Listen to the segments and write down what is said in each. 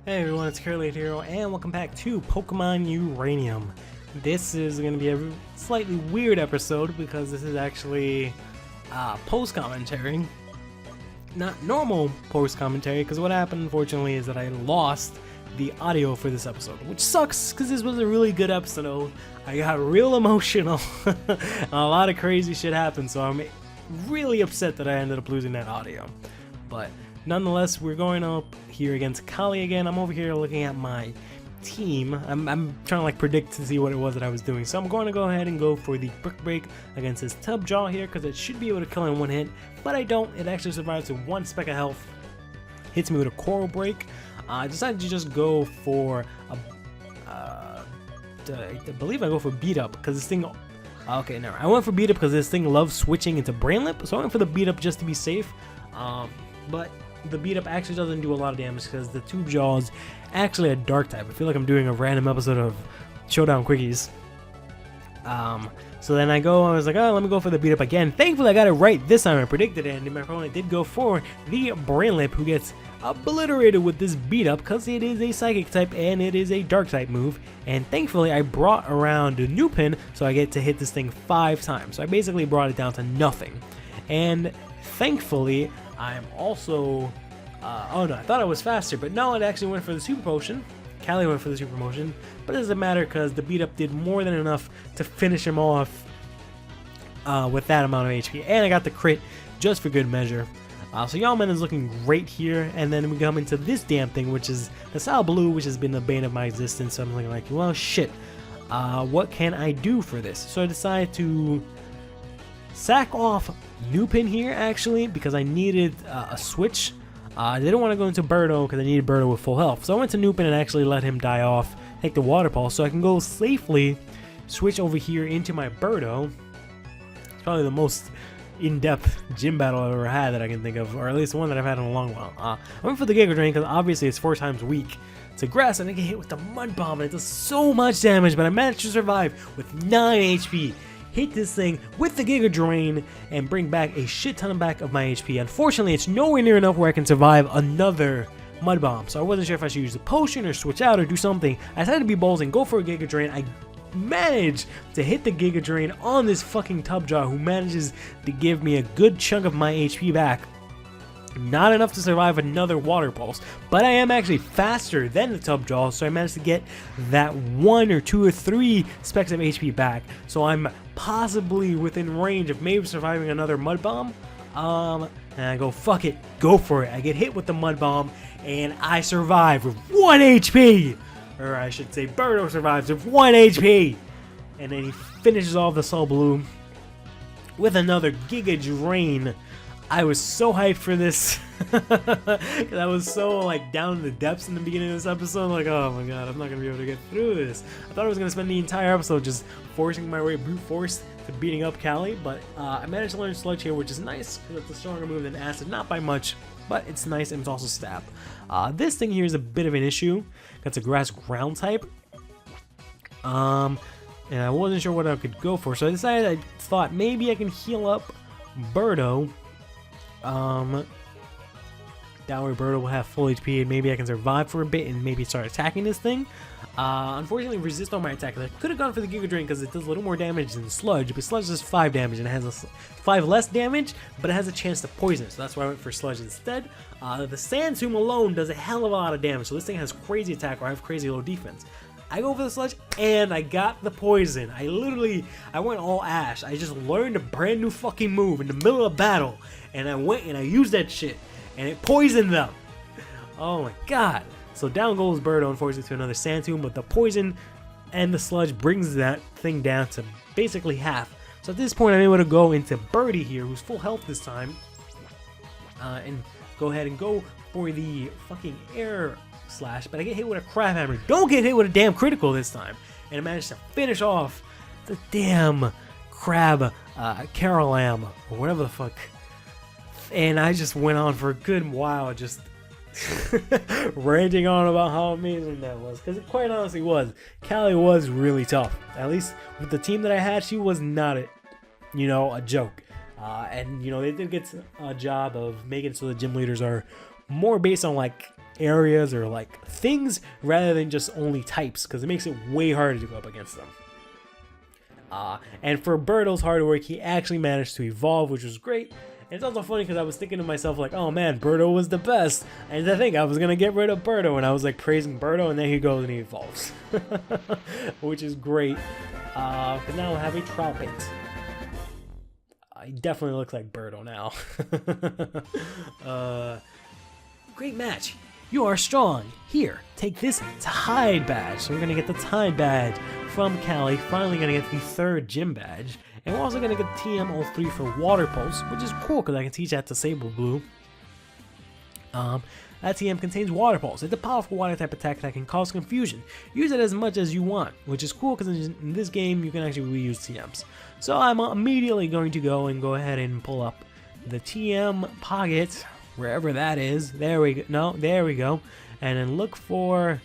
Hey everyone, it's CurlyHairedHero, and welcome back to Pokemon Uranium. This is going to be a slightly weird episode because this is actually post-commentary. Not normal post-commentary, because what happened, unfortunately, is that I lost the audio for this episode, which sucks because this was a really good episode. I got real emotional, and a lot of crazy shit happened, so I'm really upset that I ended up losing that audio. But nonetheless, we're going up here against Cali again. I'm over here looking at my team. I'm trying to like predict to see what it was that I was doing. So I'm going to go ahead and go for the Brick Break against this Tub Jaw here because it should be able to kill in one hit, but I don't. It actually survives with one speck of health. Hits me with a Coral Break. I decided to just go for a, I believe I go for Beat Up because this thing. Okay, no, I went for Beat Up because this thing loves switching into Brain Lip, so I went for the Beat Up just to be safe. But the Beat Up actually doesn't do a lot of damage because the Tube Jaw is actually a Dark type. I feel like I'm doing a random episode of Showdown Quickies. So then I was like, oh, let me go for the Beat Up again. Thankfully, I got it right this time. I predicted it, and my opponent did go for the Brain Lip, who gets obliterated with this Beat Up because it is a Psychic type and it is a Dark type move. And thankfully, I brought around a new pin, so I get to hit this thing 5 times. So I basically brought it down to nothing. And thankfully, I'm also, oh no, I thought I was faster, but no, it actually went for the Super Potion. Cali went for the Super Potion, but it doesn't matter because the Beat Up did more than enough to finish him off with that amount of HP, and I got the crit just for good measure. So Yawman is looking great here, and then we come into this damn thing, which is the Sal Blue, which has been the bane of my existence. So I'm looking like, well, shit, what can I do for this? So I decided to sack off Newpin here, actually, because I needed a switch. I didn't want to go into Birdo because I needed Birdo with full health. So I went to Newpin and actually let him die off, take the Water Pulse, so I can go safely switch over here into my Birdo. It's probably the most in-depth gym battle I've ever had that I can think of, or at least one that I've had in a long while. I went for the Giga Drain because obviously it's 4 times weak to grass, and I get hit with the Mud Bomb, and it does so much damage, but I managed to survive with 9 HP. Hit this thing with the Giga Drain and bring back a shit ton of my HP. Unfortunately, it's nowhere near enough where I can survive another Mud Bomb, so I wasn't sure if I should use the potion or switch out or do something. I decided to be bold and go for a Giga Drain. I managed to hit the Giga Drain on this fucking Tub Jaw, who manages to give me a good chunk of my HP back. Not enough to survive another Water Pulse, but I am actually faster than the Tub Jaw, so I managed to get that 1 or 2 or 3 specks of HP back. So I'm possibly within range of maybe surviving another Mud Bomb. And I go, fuck it, go for it. I get hit with the Mud Bomb, and I survive with 1 HP! Or I should say, Birdo survives with 1 HP! And then he finishes off the Soul Blue with another Giga Drain. I was so hyped for this because I was so like down in the depths in the beginning of this episode, like, oh my god, I'm not gonna be able to get through this. I thought I was gonna spend the entire episode just forcing my way brute force to beating up Cali, but I managed to learn Sludge here, which is nice because it's a stronger move than Acid, not by much, but it's nice, and it's also Stab. This thing here is a bit of an issue. That's a Grass Ground type, and I wasn't sure what I could go for, so I thought maybe I can heal up Birdo. That way Birdo will have full HP and maybe I can survive for a bit and maybe start attacking this thing. Unfortunately, resist on my attack. I could have gone for the Giga Drain because it does a little more damage than Sludge, but Sludge does 5 damage and it has 5 less damage, but it has a chance to poison it, so that's why I went for Sludge instead. The Sand Tomb alone does a hell of a lot of damage, so this thing has crazy attack or I have crazy low defense. I go for the Sludge, and I got the poison. I went all Ash. I just learned a brand new fucking move in the middle of battle, and I went and I used that shit, and it poisoned them. Oh my god. So down goes Birdo, unfortunately, to another Sand Tomb, but the poison and the Sludge brings that thing down to basically half. So at this point, I'm able to go into Birdie here, who's full health this time, and go ahead and go for the fucking Air Slash, but I get hit with a Crab Hammer. Don't get hit with a damn critical this time. And I managed to finish off the damn Crab Carolam, or whatever the fuck. And I just went on for a good while, just ranting on about how amazing that was. Because it quite honestly was. Cali was really tough. At least with the team that I had, she was not a joke. And, they did get a job of making it so the gym leaders are more based on, like, areas or like things rather than just only types, because it makes it way harder to go up against them. And for Birdo's hard work, he actually managed to evolve, which was great. And it's also funny because I was thinking to myself like, oh man, Birdo was the best, and I think I was gonna get rid of Birdo, and I was like praising Birdo, and then he goes and he evolves, which is great. Because now I have a Trollpit. He definitely looks like Birdo now. Great match. You are strong. Here, take this Tide badge. So we're gonna get the Tide badge from Cali. Finally gonna get the 3rd gym badge. And we're also gonna get TM03 for Water Pulse, which is cool because I can teach that to Sable Blue. That TM contains Water Pulse. It's a powerful water type attack that can cause confusion. Use it as much as you want, which is cool because in this game you can actually reuse TMs. So I'm immediately going to go ahead and pull up the TM pocket, wherever that is. There we go. No, there we go. And then look for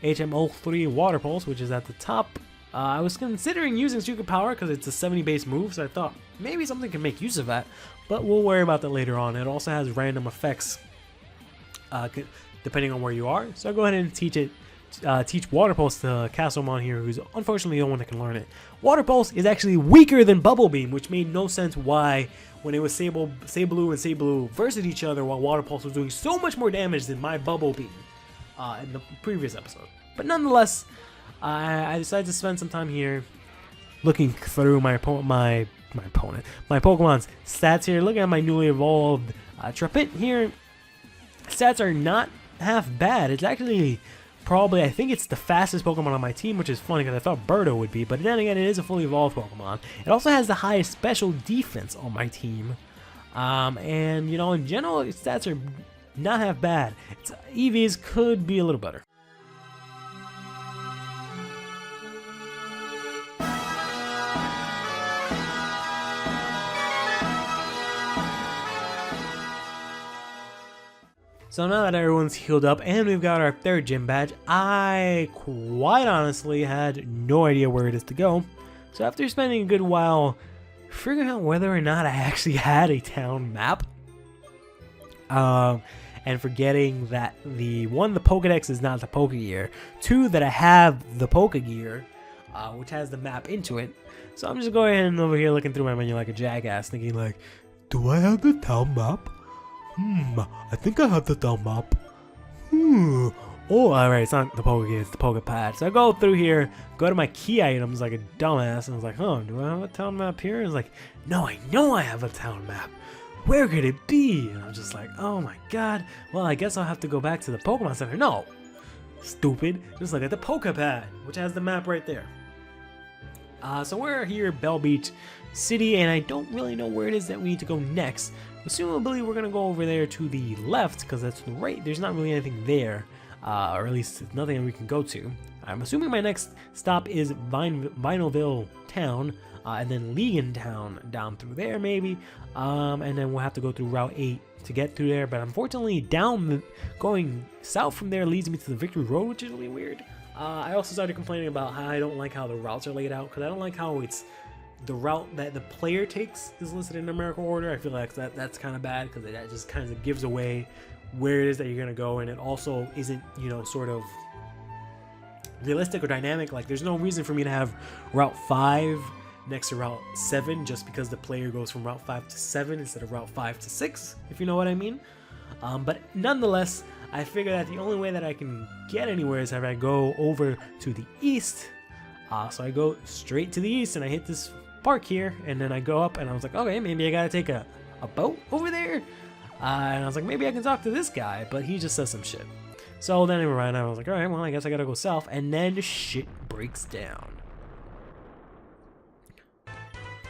HM03 Water Pulse, which is at the top. I was considering using Super Power because it's a 70 base move, so I thought maybe something can make use of that, but we'll worry about that later on. It also has random effects depending on where you are, so I'll go ahead and teach Water Pulse to Castlemon here, who's unfortunately the one that can learn it. Water Pulse is actually weaker than Bubble Beam, which made no sense why when it was Sable Blue and Sable Blue versus each other, while Water Pulse was doing so much more damage than my Bubble Beam in the previous episode. But nonetheless, I decided to spend some time here looking through my Pokemon's stats here, looking at my newly evolved Trapit here. Stats are not half bad. It's actually probably, I think it's the fastest Pokemon on my team, which is funny because I thought Birdo would be, but then again, it is a fully evolved Pokemon. It also has the highest special defense on my team. And, you know, in general, its stats are not half bad. Its EVs could be a little better. So now that everyone's healed up and we've got our 3rd gym badge, I quite honestly had no idea where it is to go. So after spending a good while figuring out whether or not I actually had a town map, and forgetting that the Pokedex is not the Pokegear, 2, that I have the Pokegear, which has the map into it. So I'm just going and over here looking through my menu like a jackass, thinking like, do I have the town map? I think I have the town map. Oh, alright, it's not the Pokegear, it's the Pokepad. So I go through here, go to my key items like a dumbass, and I was like, oh, do I have a town map here? And it's like, no, I know I have a town map. Where could it be? And I'm just like, oh my god. Well, I guess I'll have to go back to the Pokemon Center. No, stupid. Just look at the Pokepad, which has the map right there. So we're here at Bell Beach City, and I don't really know where it is that we need to go next. Assumably, we're going to go over there to the left, because that's the right. There's not really anything there, or at least nothing we can go to. I'm assuming my next stop is Vinylville Town, and then Legan Town down through there, maybe. And then we'll have to go through Route 8 to get through there. But unfortunately, going south from there leads me to the Victory Road, which is really weird. I also started complaining about how I don't like how the routes are laid out, because I don't like how it's the route that the player takes is listed in numerical order. I feel like that's kind of bad, because that just kind of gives away where it is that you're going to go, and it also isn't, you know, sort of realistic or dynamic. Like, there's no reason for me to have Route 5 next to Route 7 just because the player goes from Route 5 to 7 instead of Route 5 to 6, if you know what I mean. But nonetheless, I figure that the only way that I can get anywhere is if I go over to the east. So I go straight to the east and I hit this park here, and then I go up and I was like, okay, maybe I gotta take a boat over there. And I was like, maybe I can talk to this guy, but he just says some shit. So then I was like, all right, well, I guess I gotta go south, and then shit breaks down.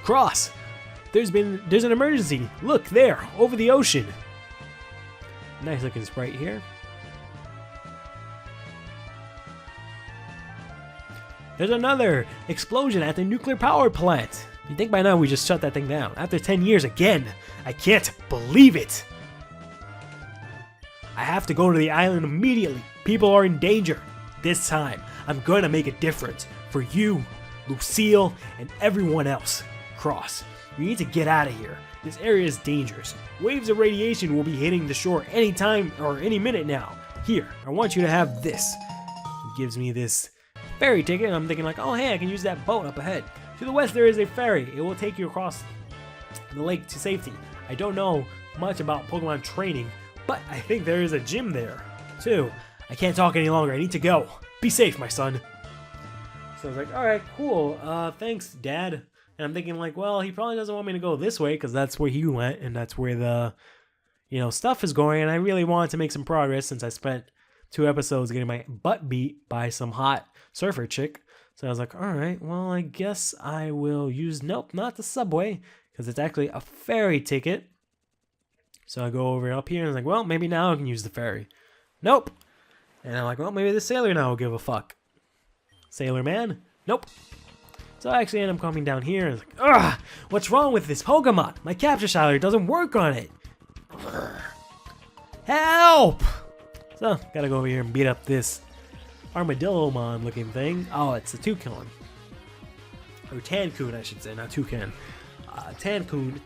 Cross! There's an emergency! Look, there, over the ocean! Nice looking sprite here. There's another explosion at the nuclear power plant! You'd think by now we just shut that thing down. After 10 years again! I can't believe it! I have to go to the island immediately. People are in danger. This time, I'm going to make a difference. For you, Lucille, and everyone else. Cross, we need to get out of here. This area is dangerous. Waves of radiation will be hitting the shore any time or any minute now. Here, I want you to have this. He gives me this ferry ticket, and I'm thinking like, oh hey, I can use that boat up ahead. To the west there is a ferry. It will take you across the lake to safety. I don't know much about Pokemon training, but I think there is a gym there too. I can't talk any longer. I need to go. Be safe, my son. So I was like, alright, cool. Thanks, Dad. And I'm thinking like, well, he probably doesn't want me to go this way because that's where he went and that's where the, stuff is going. And I really wanted to make some progress since I spent 2 episodes getting my butt beat by some hot surfer chick. So I was like, alright, well, I guess I will use, nope, not the subway because it's actually a ferry ticket. So I go over up here and I was like, well, maybe now I can use the ferry. Nope. And I'm like, well, maybe the sailor now will give a fuck. Sailor man? Nope. So I actually end up coming down here and I was like, ugh, what's wrong with this Pokemon? My capture shiner doesn't work on it. Help! So, gotta go over here and beat up this Armadillo-mon looking thing. Oh, it's a Toucan. Or Tancoon, I should say, not Toucan. Tancoon,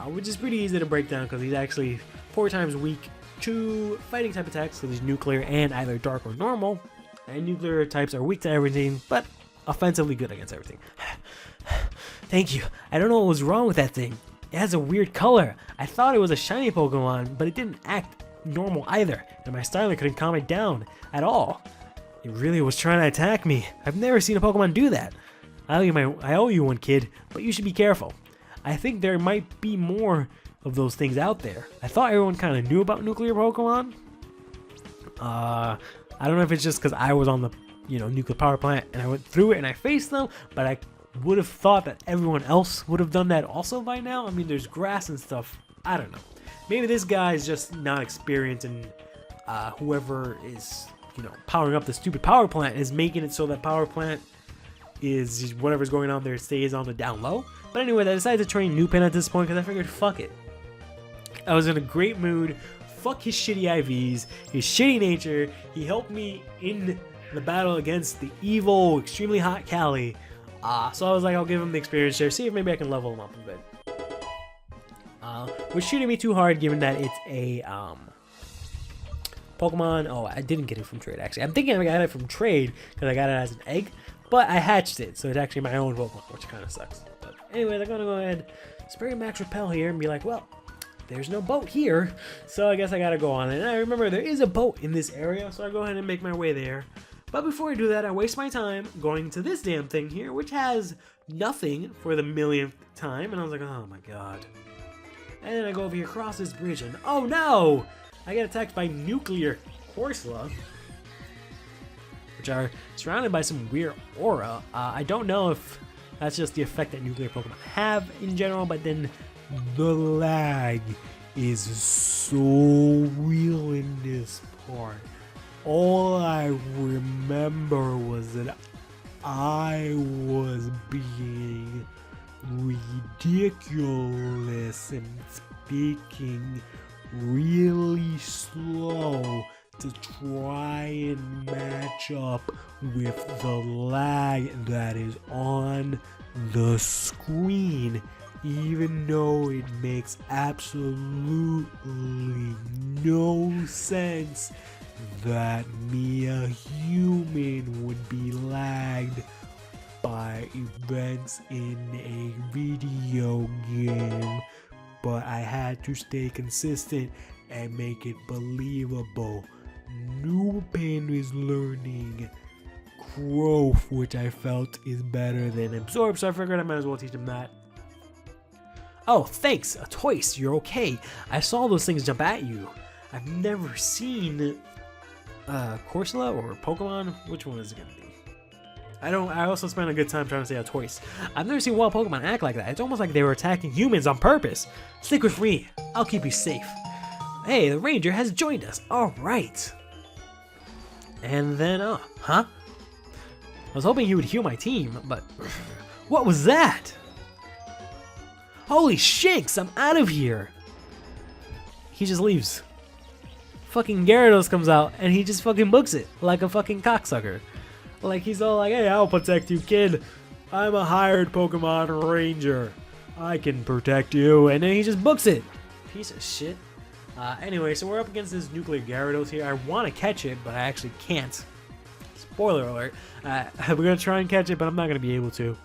which is pretty easy to break down because he's actually 4 times weak to fighting type attacks, so he's nuclear and either dark or normal. And nuclear types are weak to everything, but offensively good against everything. Thank you. I don't know what was wrong with that thing. It has a weird color. I thought it was a shiny Pokemon, but it didn't act normal either, and my styler couldn't calm it down at all. It really was trying to attack me. I've never seen a Pokemon do that. I owe you one, kid, but you should be careful. I think there might be more of those things out there. I thought everyone kind of knew about nuclear Pokemon. I don't know if it's just because I was on the nuclear power plant and I went through it and I faced them, but I would have thought that everyone else would have done that also by now. I mean, there's grass and stuff. I don't know. Maybe this guy is just not experienced, and whoever is powering up the stupid power plant is making it so that power plant is whatever's going on there stays on the down low. But anyway, I decided to train Newpin at this point because I figured, fuck it. I was in a great mood. Fuck his shitty IVs, his shitty nature. He helped me in the battle against the evil, extremely hot Cali. So I was like, I'll give him the experience share, see if maybe I can level him up a bit. Was shooting me too hard given that it's a Pokemon. Oh, I didn't get it from trade actually. I'm thinking I got it from trade because I got it as an egg, but I hatched it, so it's actually my own Pokemon, which kind of sucks. But anyway, they're gonna go ahead, spray Max Repel here, and be like, well, there's no boat here, so I guess I gotta go on it. And I remember there is a boat in this area, so I go ahead and make my way there. But before I do that, I waste my time going to this damn thing here, which has nothing for the millionth time. And I was like, oh my god. And then I go over here across this bridge, and oh no! I get attacked by nuclear Corsola, which are surrounded by some weird aura. I don't know if that's just the effect that nuclear Pokemon have in general, but then the lag is so real in this part. All I remember was that I was being ridiculous and speaking really slow to try and match up with the lag that is on the screen, even though it makes absolutely no sense that me, a human, would be lagged by events in a video game. But I had to stay consistent and make it believable. Newpin is learning growth, which I felt is better than Absorb, so I figured I might as well teach him that. Oh, thanks, a Toys, you're okay. I saw those things jump at you. I've never seen Corsola or Pokemon. Which one is it gonna be? I also spent a good time trying to say a Toys. I've never seen wild Pokemon act like that. It's almost like they were attacking humans on purpose. Stick with me. I'll keep you safe. Hey, the ranger has joined us. All right. And then, huh? I was hoping he would heal my team, but what was that? Holy shanks, I'm out of here. He just leaves. Fucking Gyarados comes out and he just fucking books it like a fucking cocksucker. Like he's all like, hey, I'll protect you, kid. I'm a hired Pokemon ranger. I can protect you. And then he just books it. Piece of shit. Anyway, so we're up against this nuclear Gyarados here. I want to catch it, but I actually can't. Spoiler alert. We're going to try and catch it, but I'm not going to be able to.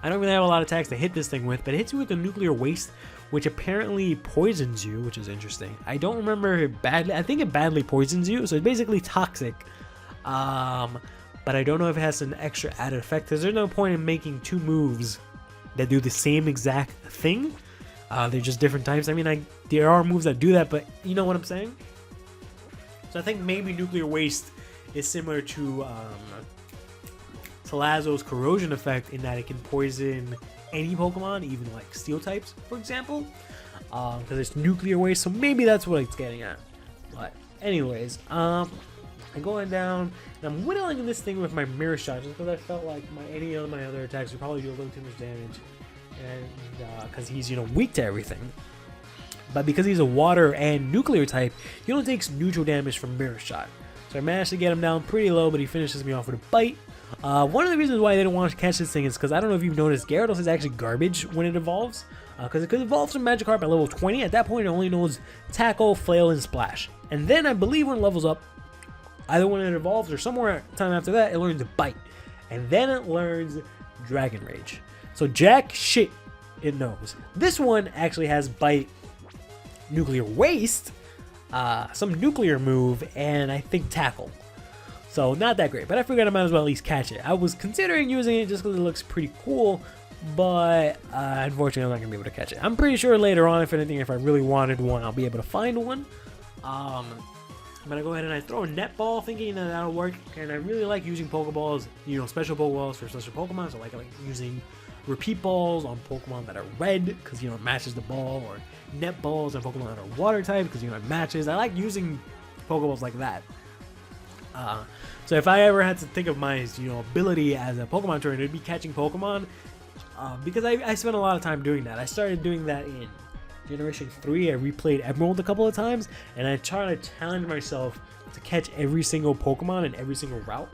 I don't really have a lot of attacks to hit this thing with, but it hits you with the nuclear waste, which apparently poisons you, which is interesting. I don't remember it badly. I think it badly poisons you, so it's basically toxic. But I don't know if it has an extra added effect, because there's no point in making two moves that do the same exact thing. They're just different types. I mean, there are moves that do that, but you know what I'm saying? So I think maybe nuclear waste is similar to Salazzle's corrosion effect in that it can poison any Pokemon, even like steel types, for example, because it's nuclear waste. So maybe that's what it's getting at. But anyways, I'm going down and I'm whittling this thing with my mirror shot just because I felt like any of my other attacks would probably do a little too much damage, and because he's weak to everything. But because he's a water and nuclear type, he only takes neutral damage from mirror shot. So I managed to get him down pretty low, but he finishes me off with a bite. One of the reasons why I didn't want to catch this thing is because I don't know if you've noticed, Gyarados is actually garbage when it evolves. Because it could evolve from Magikarp at level 20. At that point, it only knows Tackle, Flail, and Splash. And then I believe when it levels up, either when it evolves or somewhere time after that, it learns to Bite. And then it learns Dragon Rage. So jack shit it knows. This one actually has Bite, Nuclear Waste, some nuclear move, and I think Tackle. So not that great, but I figured I might as well at least catch it. I was considering using it just because it looks pretty cool, but unfortunately I'm not going to be able to catch it. I'm pretty sure later on, if anything, if I really wanted one, I'll be able to find one. I'm going to go ahead and I throw a net ball thinking that that'll work, and I really like using Pokeballs, special Pokeballs for special Pokemon, so I like using repeat balls on Pokemon that are red, because, it matches the ball, or net balls on Pokemon that are water type, because, it matches. I like using Pokeballs like that. So if I ever had to think of my, ability as a Pokemon trainer, it'd be catching Pokemon, because I spent a lot of time doing that. I started doing that in Generation 3. I replayed Emerald a couple of times, and I tried to challenge myself to catch every single Pokemon in every single route,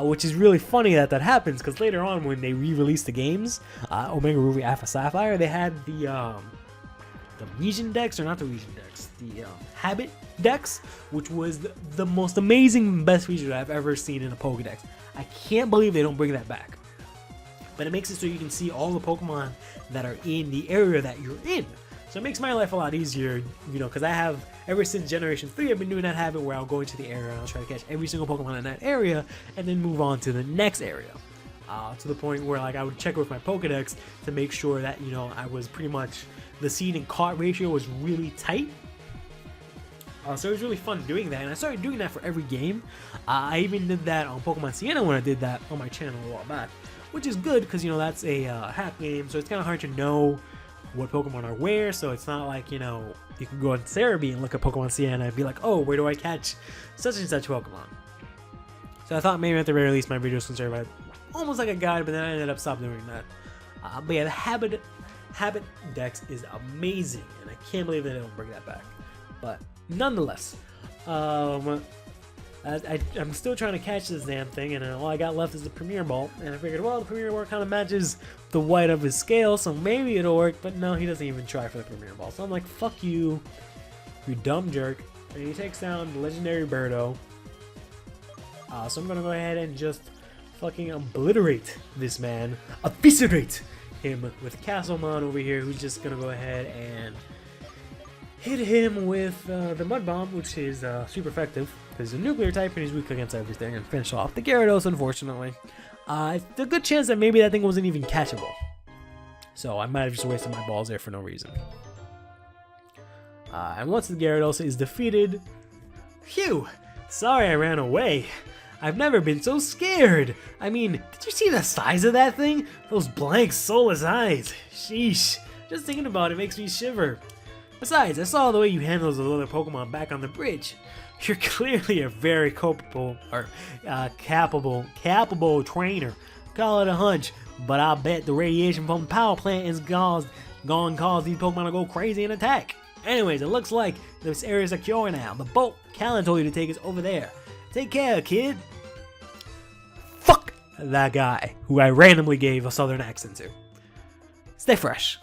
which is really funny that happens, because later on when they re-released the games, Omega Ruby, Alpha Sapphire, they had the region dex, or not the region dex, the habit dex, which was the most amazing, best feature I've ever seen in a Pokedex. I can't believe they don't bring that back. But it makes it so you can see all the Pokemon that are in the area that you're in. So it makes my life a lot easier, because I have, ever since Generation 3, I've been doing that habit where I'll go into the area and I'll try to catch every single Pokemon in that area and then move on to the next area. To the point where I would check with my Pokedex to make sure that, I was pretty much, the seed and caught ratio was really tight. So it was really fun doing that, and I started doing that for every game. I even did that on Pokemon Sienna when I did that on my channel a while back, which is good because, that's a hack game, so it's kind of hard to know what Pokemon are where, so it's not like, you can go on Cerebi and look at Pokemon Sienna and be like, oh, where do I catch such and such Pokemon? So I thought maybe at the very least my videos can serve almost like a guide, but then I ended up stopping doing that. But yeah, the habit dex is amazing, and I can't believe they don't bring that back. But nonetheless, I'm still trying to catch this damn thing, and all I got left is the Premier Ball, and I figured, well, the Premier Ball kind of matches the white of his scale, so maybe it'll work, but no, he doesn't even try for the Premier Ball. So I'm like, fuck you, you dumb jerk, and he takes down the legendary Birdo. So I'm gonna go ahead and just fucking obliterate this man, eviscerate him with Castlemon over here, who's just gonna go ahead and hit him with the Mud Bomb, which is super effective because he's a nuclear type and he's weak against everything, and finish off the Gyarados, unfortunately. It's a good chance that maybe that thing wasn't even catchable, so I might have just wasted my balls there for no reason. And once the Gyarados is defeated, phew, sorry I ran away. I've never been so scared. I mean, did you see the size of that thing? Those blank, soulless eyes. Sheesh. Just thinking about it makes me shiver. Besides, I saw the way you handled those other Pokemon back on the bridge. You're clearly a very capable trainer. Call it a hunch, but I bet the radiation from the power plant is gonna cause these Pokemon to go crazy and attack. Anyways, it looks like this area is secure now. The boat Cali told you to take us over there. Take care, kid. Fuck that guy who I randomly gave a southern accent to. Stay fresh.